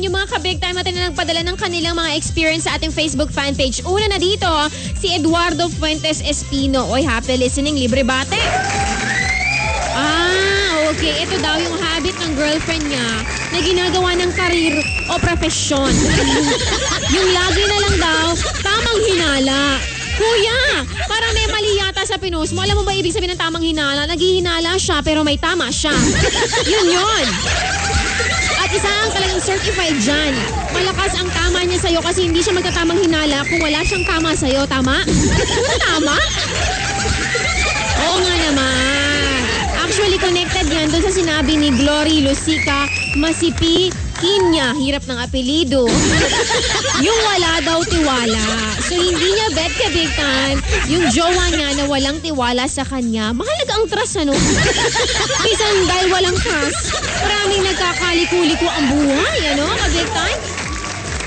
yung mga ka-big time natin na nagpadala ng kanilang mga experience sa ating Facebook fan page. Una na dito, si Eduardo Fuentes Espino. Oy, happy listening, libre bate. Okay. Ito daw yung habit ng girlfriend niya na ginagawa ng karir o profesyon. Yung lagi na lang daw, tamang hinala. Kuya, parang may mali yata sa pinost mo. Alam mo ba ibig sabihin ng tamang hinala? Naghihinala siya pero may tama siya. Yun. At isa ang talagang certified dyan. Malakas ang tama niya sa'yo kasi hindi siya magtatamang hinala kung wala siyang tama sa'yo. Tama? Tama? Oo nga naman. Actually, connected yan doon sa sinabi ni Glory Lucica Masipi Kinya. Hirap ng apelido. Yung wala daw tiwala. So, hindi niya bet ka big time yung jowa niya na walang tiwala sa kanya. Mahalaga ang trust, ano? Minsan dahil walang trust, maraming nagkakaliko-liko ang buhay, ano? Ka-big time?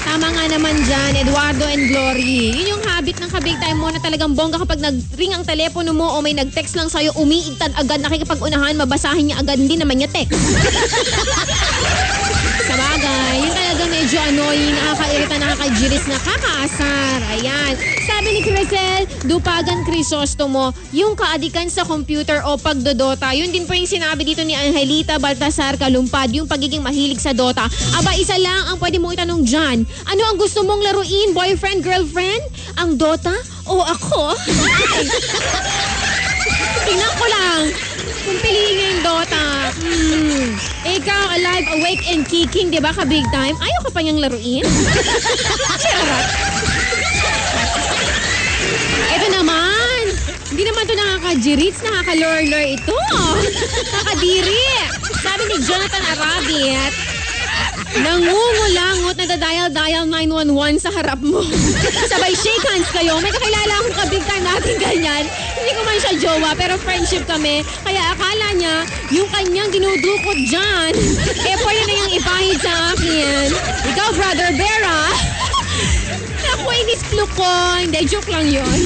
Tama nga naman dyan, Eduardo and Glory. Yun yung habit ng ka-big time mo na talagang bongga kapag nag-ring ang telepono mo o may nag-text lang sa'yo, umiigtad agad, nakikipag-unahan, mabasahin niya agad, hindi naman niya text. Sa bagay, yun talaga medyo annoying, nakakairita, nakakajiris, nakakaasar. Ayan. Sabi ni Crisel Dupagan Crisostomo, yung kaadikan sa computer o pagdodota, yun din po yung sinabi dito ni Angelita Baltasar Kalumpad, yung pagiging mahilig sa Dota. Aba, isa lang ang pwede mong itanong dyan. Ano ang gusto mong laruin? Boyfriend, girlfriend? Ang Dota o ako? Tingnan ko lang. Kung piliin niya yung Dota. Ikaw, alive, awake, and kicking, di ba ka big time? Ayaw ka pa niyang laruin? Charot. Ito naman. Hindi naman ito nakaka-jirits, nakaka-lure-lure ito. Nakadiri. Sabi ni Jonathan Arabit, nangungulangot, nadadial-dial 911 sa harap mo. Sabay shake hands kayo. May kakilala akong ka-big time natin ganyan. Hindi ko man siya jowa, pero friendship kami. Kaya akala niya, yung kanyang dinudukot dyan, pwede na yung ipahid sa akin. Ikaw, Brother Vera. Naku, iniskluk ko. Hindi, joke lang yun.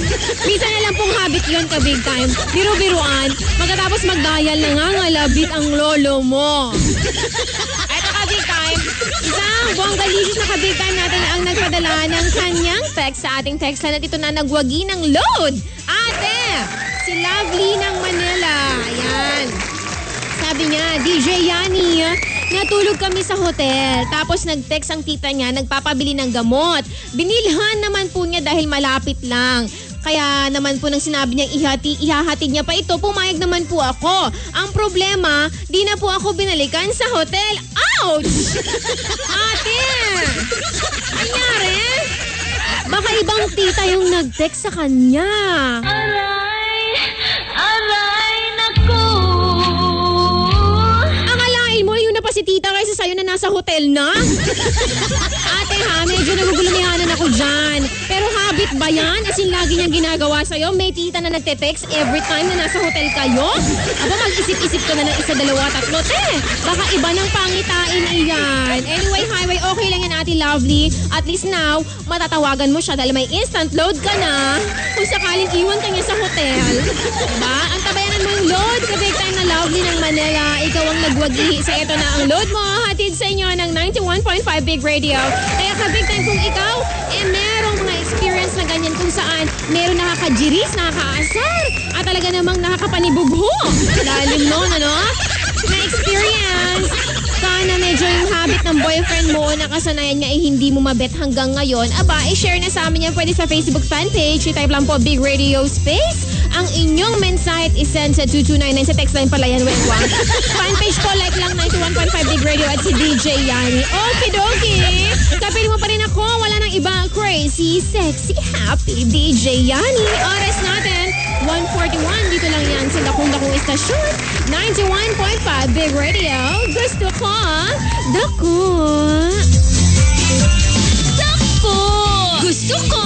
Minsan na lang pong habit yun ka-big time. Biro-biruan. Magkatapos mag-dial, nangangalabit ang lolo mo. Eto ka-big time. Isang bonggalicious na ka-big time natin ang nagpadala ng kanyang text sa ating text line at ito na nagwagi ng load. Ate, si Lovely ng Manila. Ayan. Sabi niya, DJ Yani, natulog kami sa hotel. Tapos nag-text ang tita niya, nagpapabili ng gamot. Binilhan naman po niya dahil malapit lang. Kaya naman po nang sinabi niyang ihahatid niya pa ito, pumayag naman po ako. Ang problema, di na po ako binalikan sa hotel. Ouch! Ate! Anyari? Baka ibang tita yung nag-text sa kanya. Aray, naku! Akalain mo, yun na pa si tita kaysa sa'yo na nasa hotel na? Ate ha, medyo nagugulumihanan ako dyan. Pero habit ba yan? As in, lagi niyang ginagawa sa'yo? May tita na nagte-text every time na nasa hotel kayo? Aba, mag-isip-isip ka na ng isa, dalawa, tatlo. Baka iba ng pangitain iyan. Anyway, highway, okay lang yan, Ate Lovely. At least now, matatawagan mo siya dahil may instant load ka na. Kung sakaling iwan ka niya sa hotel. Diba? Ang tabayanan mo yung load. Ka-big time na Lovely ng Manila. Ikaw ang nagwagi. Sa ito na ang load mo. Hatid sa inyo ng 91.5 Big Radio. Kaya ka-big time kung ikaw, merong mga experience na ganyan kung saan meron nakakajiris, nakakaasar, at talaga namang nakakapanibugho. Lalim nun, ano? Na experience. Sana medyo yung habit ng boyfriend mo na kasanayan niya ay hindi mo mabet hanggang ngayon. Aba, i-share na sa amin yan. Pwede sa Facebook fan page. I-type lang po Big Radio Space. Ang inyong mensahe i-send sa 2299 sa text line pala yan, wengwang. Fan page po, like lang 91.5 Big Radio at si DJ Yani. Okidoki! Kapili mo pa rin ako. Wala nang iba. Crazy, sexy, happy DJ Yani. Oras natin, 1:41. Dito lang yan sa Dakong Estasyon. 91.5 Big Radio. Gusto ko, dako. Dako! Gusto ko,